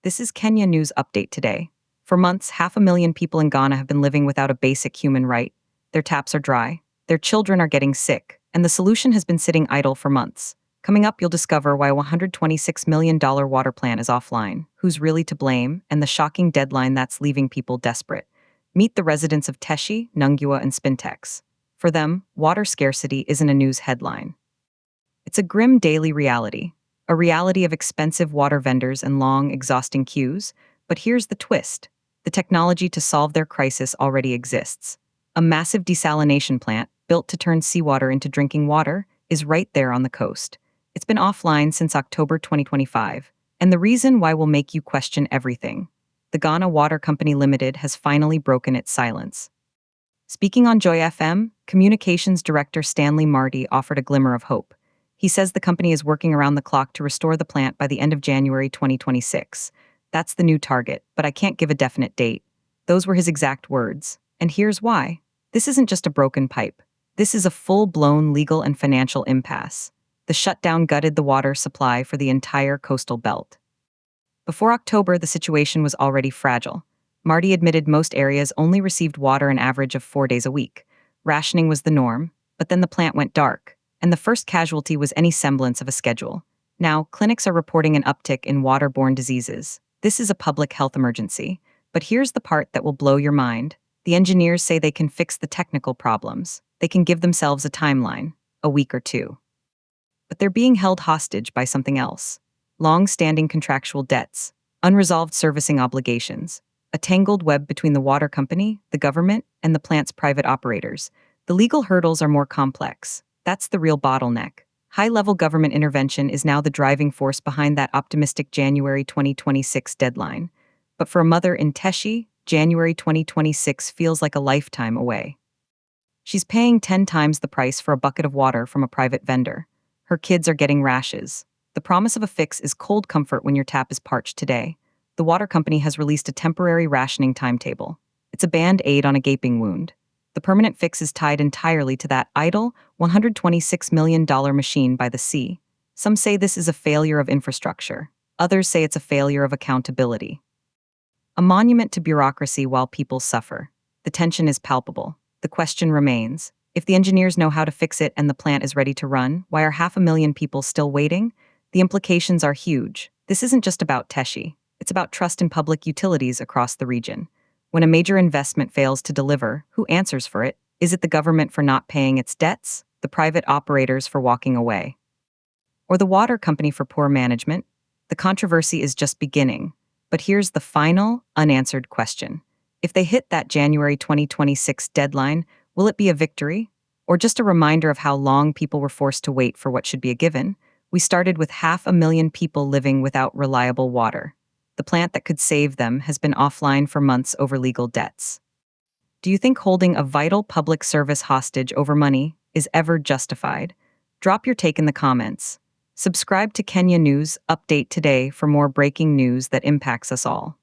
This is Kenya News Update today. For months, 500,000 people in Ghana have been living without a basic human right. Their taps are dry, their children are getting sick, and the solution has been sitting idle for months. Coming up, you'll discover why a $126 million water plant is offline, who's really to blame, and the shocking deadline that's leaving people desperate. Meet the residents of Teshie, Nungua, and Spintex. For them, water scarcity isn't a news headline. It's a grim daily reality. A reality of expensive water vendors and long, exhausting queues. But here's the twist. The technology to solve their crisis already exists. A massive desalination plant, built to turn seawater into drinking water, is right there on the coast. It's been offline since October 2025, and the reason why will make you question everything. The Ghana Water Company Limited has finally broken its silence. Speaking on Joy FM, Communications Director Stanley Marty offered a glimmer of hope. He says the company is working around the clock to restore the plant by the end of January 2026. That's the new target, but I can't give a definite date. Those were his exact words. And here's why. This isn't just a broken pipe. This is a full-blown legal and financial impasse. The shutdown gutted the water supply for the entire coastal belt. Before October, the situation was already fragile. Marty admitted most areas only received water an average of 4 days a week. Rationing was the norm, but then the plant went dark, and the first casualty was any semblance of a schedule. Now, clinics are reporting an uptick in waterborne diseases. This is a public health emergency. But here's the part that will blow your mind. The engineers say they can fix the technical problems. They can give themselves a timeline, a week or two. But they're being held hostage by something else. Long-standing contractual debts, unresolved servicing obligations, a tangled web between the water company, the government, and the plant's private operators. The legal hurdles are more complex. That's the real bottleneck. High-level government intervention is now the driving force behind that optimistic January 2026 deadline. But for a mother in Teshie, January 2026 feels like a lifetime away. She's paying 10 times the price for a bucket of water from a private vendor. Her kids are getting rashes. The promise of a fix is cold comfort when your tap is parched today. The water company has released a temporary rationing timetable. It's a band-aid on a gaping wound. The permanent fix is tied entirely to that idle, $126 million machine by the sea. Some say this is a failure of infrastructure. Others say it's a failure of accountability. A monument to bureaucracy while people suffer. The tension is palpable. The question remains, if the engineers know how to fix it and the plant is ready to run, why are 500,000 people still waiting? The implications are huge. This isn't just about Teshie. It's about trust in public utilities across the region. When a major investment fails to deliver, who answers for it? Is it the government for not paying its debts? The private operators for walking away? Or the water company for poor management? The controversy is just beginning. But here's the final, unanswered question. If they hit that January 2026 deadline, will it be a victory? Or just a reminder of how long people were forced to wait for what should be a given? We started with 500,000 people living without reliable water. The plant that could save them has been offline for months over legal debts. Do you think holding a vital public service hostage over money is ever justified? Drop your take in the comments. Subscribe to Kenya News Update today for more breaking news that impacts us all.